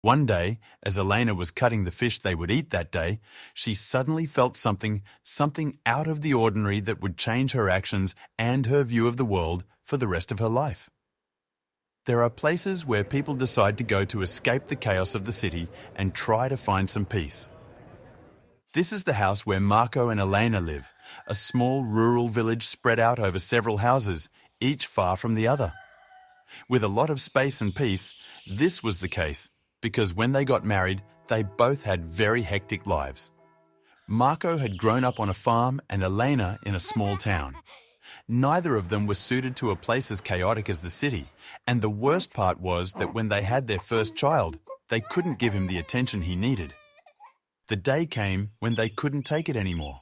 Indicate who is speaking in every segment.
Speaker 1: One day, as Elena was cutting the fish they would eat that day, she suddenly felt something out of the ordinary that would change her actions and her view of the world for the rest of her life. There are places where people decide to go to escape the chaos of the city and try to find some peace. This is the house where Marco and Elena live, a small rural village spread out over several houses, each far from the other. With a lot of space and peace, this was the case, because when they got married, they both had very hectic lives. Marco had grown up on a farm and Elena in a small town. Neither of them was suited to a place as chaotic as the city, and the worst part was that when they had their first child, they couldn't give him the attention he needed. The day came when they couldn't take it anymore.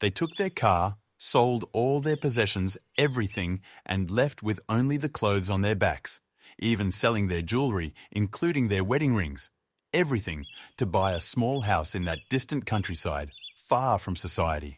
Speaker 1: They took their car, sold all their possessions, everything, and left with only the clothes on their backs, even selling their jewelry, including their wedding rings, everything, to buy a small house in that distant countryside, far from society.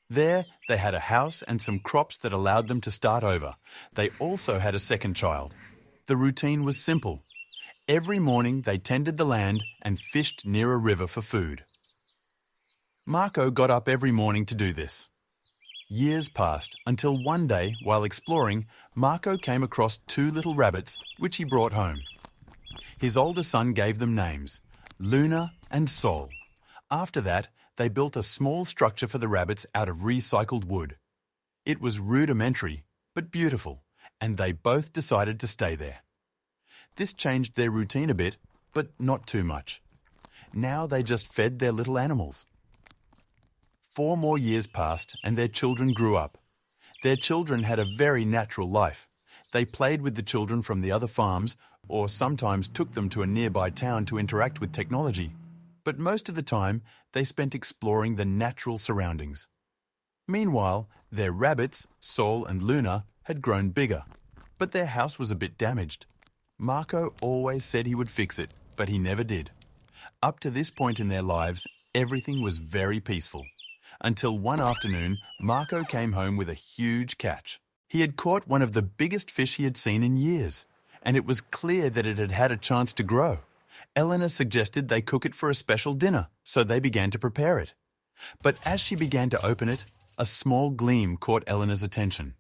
Speaker 1: There, they had a house and some crops that allowed them to start over. They also had a second child. The routine was simple. Every morning, they tended the land and fished near a river for food. Marco got up every morning to do this. Years passed until one day, while exploring, Marco came across 2 little rabbits, which he brought home. His older son gave them names, Luna and Sol. After that, they built a small structure for the rabbits out of recycled wood. It was rudimentary, but beautiful, and they both decided to stay there. This changed their routine a bit, but not too much. Now they just fed their little animals. 4 more years passed and their children grew up. Their children had a very natural life. They played with the children from the other farms or sometimes took them to a nearby town to interact with technology. But most of the time, they spent exploring the natural surroundings. Meanwhile, their rabbits, Sol and Luna, had grown bigger, but their house was a bit damaged. Marco always said he would fix it, but he never did. Up to this point in their lives, everything was very peaceful. Until one afternoon, Marco came home with a huge catch. He had caught one of the biggest fish he had seen in years, and it was clear that it had had a chance to grow. Elena suggested they cook it for a special dinner, so they began to prepare it. But as she began to open it, a small gleam caught Elena's attention.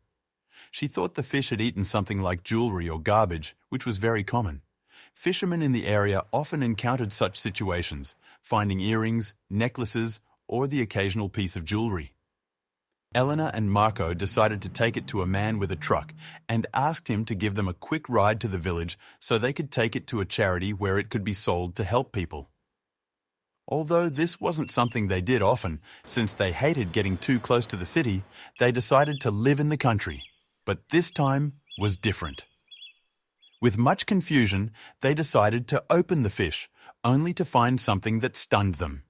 Speaker 1: She thought the fish had eaten something like jewelry or garbage, which was very common. Fishermen in the area often encountered such situations, finding earrings, necklaces, or the occasional piece of jewelry. Elena and Marco decided to take it to a man with a truck and asked him to give them a quick ride to the village so they could take it to a charity where it could be sold to help people. Although this wasn't something they did often, since they hated getting too close to the city, they decided to live in the country. But this time was different. With much confusion, they decided to open the fish, only to find something that stunned them.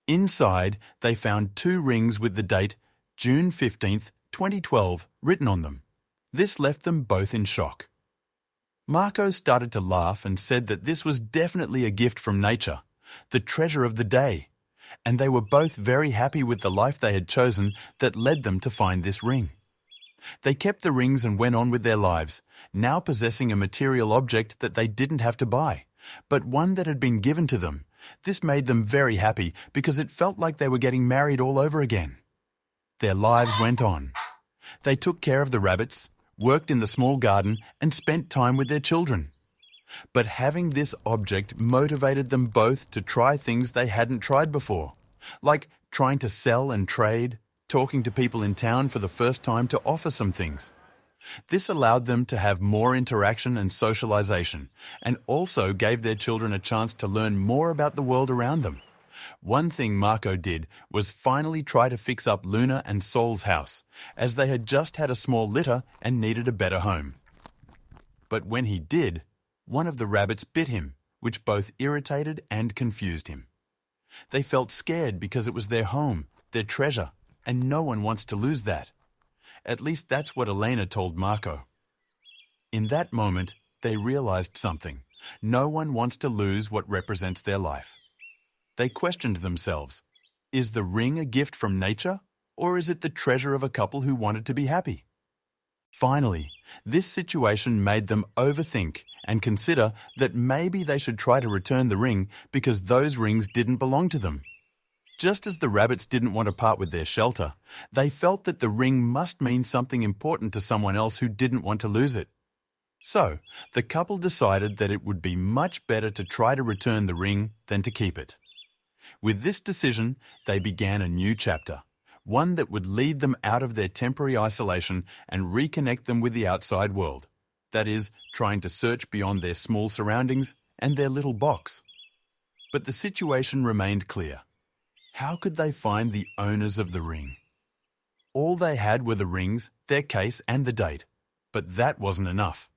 Speaker 1: Inside, they found 2 rings with the date June 15th, 2012 written on them. This left them both in shock. Marco started to laugh and said that this was definitely a gift from nature, the treasure of the day, and they were both very happy with the life they had chosen that led them to find this ring. They kept the rings and went on with their lives, now possessing a material object that they didn't have to buy, but one that had been given to them. This made them very happy because it felt like they were getting married all over again. Their lives went on. They took care of the rabbits, worked in the small garden, and spent time with their children. But having this object motivated them both to try things they hadn't tried before, like trying to sell and trade, talking to people in town for the first time to offer some things. This allowed them to have more interaction and socialization, and also gave their children a chance to learn more about the world around them. One thing Marco did was finally try to fix up Luna and Sol's house, as they had just had a small litter and needed a better home. But when he did, one of the rabbits bit him, which both irritated and confused him. They felt scared because it was their home, their treasure, and no one wants to lose that. At least that's what Elena told Marco. In that moment, they realized something. No one wants to lose what represents their life. They questioned themselves. Is the ring a gift from nature, or is it the treasure of a couple who wanted to be happy? Finally, this situation made them overthink and consider that maybe they should try to return the ring because those rings didn't belong to them. Just as the rabbits didn't want to part with their shelter, they felt that the ring must mean something important to someone else who didn't want to lose it. So, the couple decided that it would be much better to try to return the ring than to keep it. With this decision, they began a new chapter, one that would lead them out of their temporary isolation and reconnect them with the outside world. That is, trying to search beyond their small surroundings and their little box. But the situation remained clear. How could they find the owners of the ring? All they had were the rings, their case, and the date. But that wasn't enough.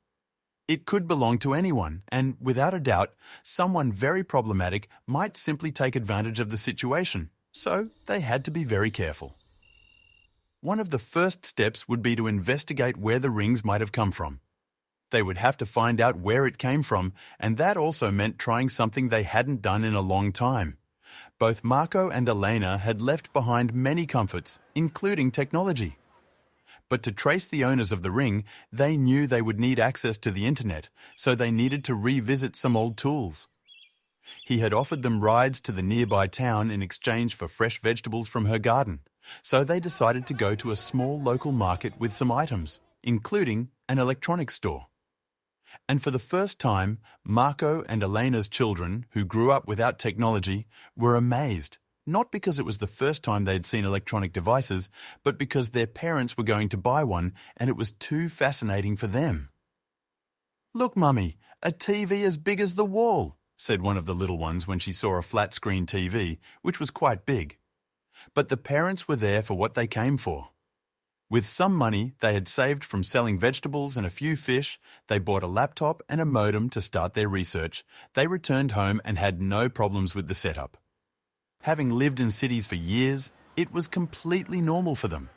Speaker 1: It could belong to anyone, and without a doubt, someone very problematic might simply take advantage of the situation, so they had to be very careful. One of the first steps would be to investigate where the rings might have come from. They would have to find out where it came from, and that also meant trying something they hadn't done in a long time. Both Marco and Elena had left behind many comforts, including technology. But to trace the owners of the ring, they knew they would need access to the internet, so they needed to revisit some old tools. He had offered them rides to the nearby town in exchange for fresh vegetables from her garden, so they decided to go to a small local market with some items, including an electronics store. And for the first time, Marco and Elena's children, who grew up without technology, were amazed. Not because it was the first time they'd seen electronic devices, but because their parents were going to buy one and it was too fascinating for them. "Look, Mummy, a TV as big as the wall," said one of the little ones when she saw a flat-screen TV, which was quite big. But the parents were there for what they came for. With some money they had saved from selling vegetables and a few fish, they bought a laptop and a modem to start their research. They returned home and had no problems with the setup. Having lived in cities for years, it was completely normal for them.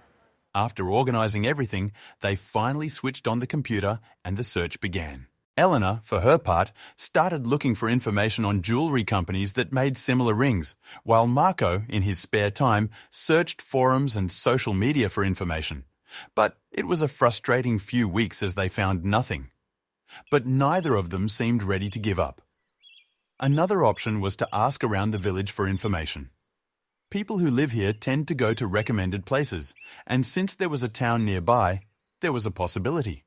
Speaker 1: After organising everything, they finally switched on the computer and the search began. Elena, for her part, started looking for information on jewellery companies that made similar rings, while Marco, in his spare time, searched forums and social media for information. But it was a frustrating few weeks as they found nothing. But neither of them seemed ready to give up. Another option was to ask around the village for information. People who live here tend to go to recommended places, and since there was a town nearby, there was a possibility.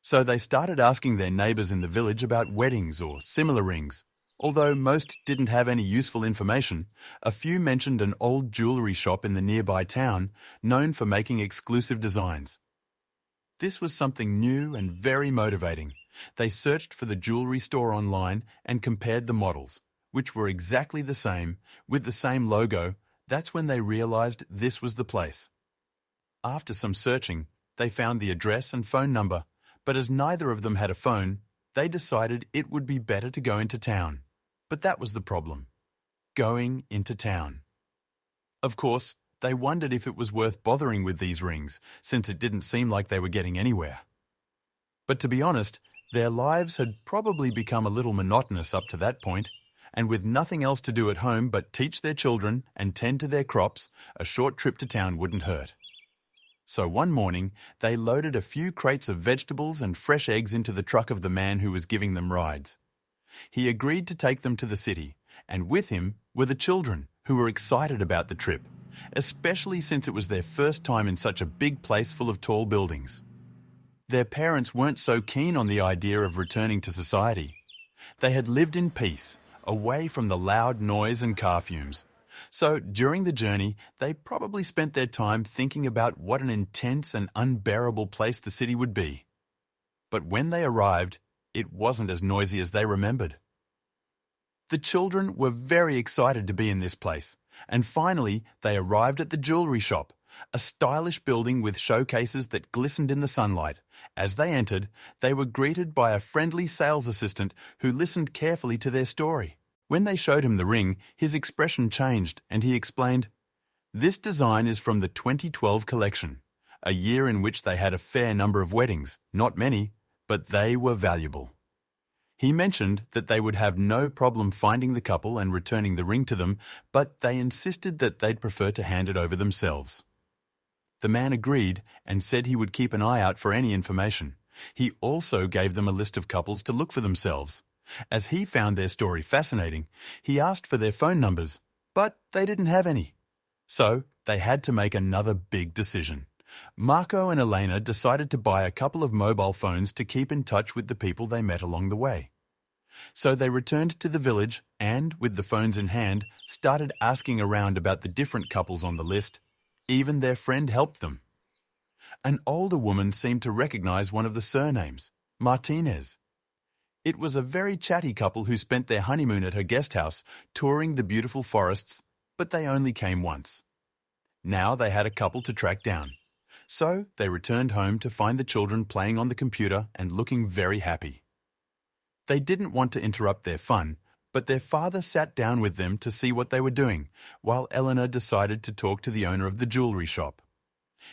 Speaker 1: So they started asking their neighbours in the village about weddings or similar rings. Although most didn't have any useful information, a few mentioned an old jewellery shop in the nearby town known for making exclusive designs. This was something new and very motivating. They searched for the jewellery store online and compared the models, which were exactly the same, with the same logo. That's when they realised this was the place. After some searching, they found the address and phone number, but as neither of them had a phone, they decided it would be better to go into town. But that was the problem. Going into town. Of course, they wondered if it was worth bothering with these rings, since it didn't seem like they were getting anywhere. But to be honest, their lives had probably become a little monotonous up to that point, and with nothing else to do at home but teach their children and tend to their crops, a short trip to town wouldn't hurt. So one morning, they loaded a few crates of vegetables and fresh eggs into the truck of the man who was giving them rides. He agreed to take them to the city, and with him were the children, who were excited about the trip, especially since it was their first time in such a big place full of tall buildings. Their parents weren't so keen on the idea of returning to society. They had lived in peace, away from the loud noise and car fumes. So during the journey, they probably spent their time thinking about what an intense and unbearable place the city would be. But when they arrived, it wasn't as noisy as they remembered. The children were very excited to be in this place, and finally they arrived at the jewellery shop, a stylish building with showcases that glistened in the sunlight. As they entered, they were greeted by a friendly sales assistant who listened carefully to their story. When they showed him the ring, his expression changed and he explained, "This design is from the 2012 collection, a year in which they had a fair number of weddings, not many, but they were valuable." He mentioned that they would have no problem finding the couple and returning the ring to them, but they insisted that they'd prefer to hand it over themselves. The man agreed and said he would keep an eye out for any information. He also gave them a list of couples to look for themselves. As he found their story fascinating, he asked for their phone numbers, but they didn't have any. So they had to make another big decision. Marco and Elena decided to buy a couple of mobile phones to keep in touch with the people they met along the way. So they returned to the village and, with the phones in hand, started asking around about the different couples on the list. Even their friend helped them. An older woman seemed to recognize one of the surnames, Martinez. It was a very chatty couple who spent their honeymoon at her guest house, touring the beautiful forests, but they only came once. Now they had a couple to track down. So they returned home to find the children playing on the computer and looking very happy. They didn't want to interrupt their fun, but their father sat down with them to see what they were doing, while Elena decided to talk to the owner of the jewelry shop.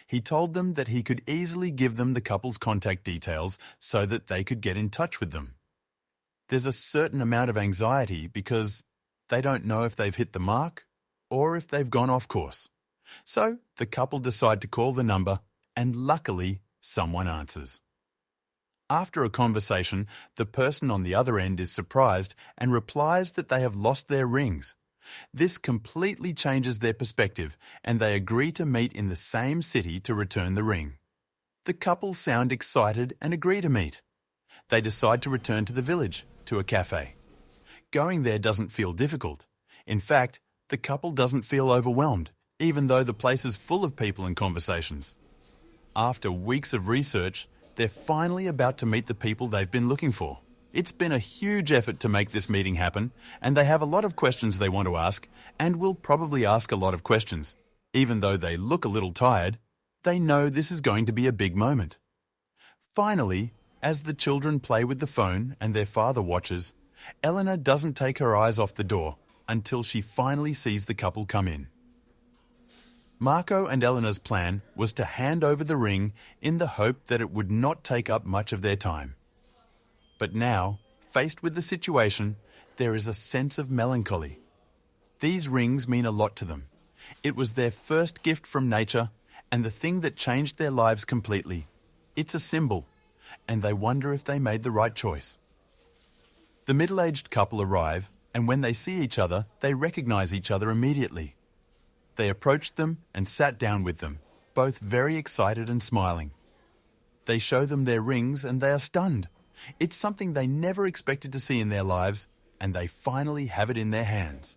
Speaker 1: He told them that he could easily give them the couple's contact details so that they could get in touch with them. There's a certain amount of anxiety because they don't know if they've hit the mark or if they've gone off course. So the couple decide to call the number, and luckily someone answers. After a conversation, the person on the other end is surprised and replies that they have lost their rings. This completely changes their perspective, and they agree to meet in the same city to return the ring. The couple sound excited and agree to meet. They decide to return to the village, to a cafe. Going there doesn't feel difficult. In fact, the couple doesn't feel overwhelmed, even though the place is full of people and conversations. After weeks of research, they're finally about to meet the people they've been looking for. It's been a huge effort to make this meeting happen, and they have a lot of questions they want to ask, and will probably ask a lot of questions. Even though they look a little tired, they know this is going to be a big moment. Finally, as the children play with the phone and their father watches, Elena doesn't take her eyes off the door until she finally sees the couple come in. Marco and Elena's plan was to hand over the ring in the hope that it would not take up much of their time. But now, faced with the situation, there is a sense of melancholy. These rings mean a lot to them. It was their first gift from nature and the thing that changed their lives completely. It's a symbol, and they wonder if they made the right choice. The middle-aged couple arrive, and when they see each other, they recognize each other immediately. They approached them and sat down with them, both very excited and smiling. They show them their rings and they are stunned. It's something they never expected to see in their lives, and they finally have it in their hands.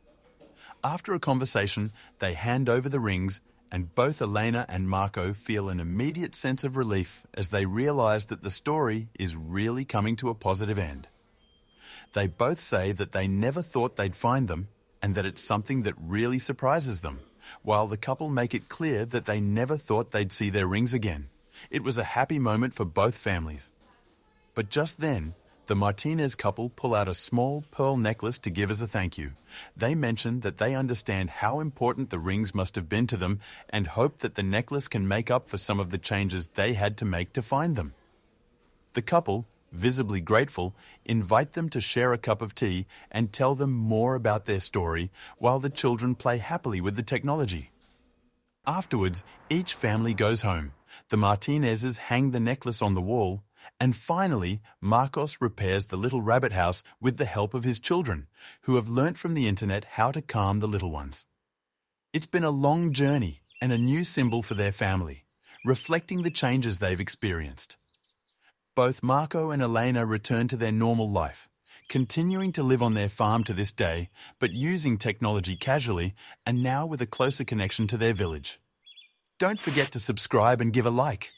Speaker 1: After a conversation, they hand over the rings, and both Elena and Marco feel an immediate sense of relief as they realize that the story is really coming to a positive end. They both say that they never thought they'd find them, and that it's something that really surprises them, while the couple make it clear that they never thought they'd see their rings again. It was a happy moment for both families. But just then, the Martinez couple pull out a small pearl necklace to give as a thank you. They mention that they understand how important the rings must have been to them and hope that the necklace can make up for some of the changes they had to make to find them. The couple, visibly grateful, invite them to share a cup of tea and tell them more about their story while the children play happily with the technology. Afterwards, each family goes home. The Martinezes hang the necklace on the wall, and finally, Marcos repairs the little rabbit house with the help of his children, who have learnt from the internet how to calm the little ones. It's been a long journey and a new symbol for their family, reflecting the changes they've experienced. Both Marco and Elena return to their normal life, continuing to live on their farm to this day, but using technology casually and now with a closer connection to their village. Don't forget to subscribe and give a like.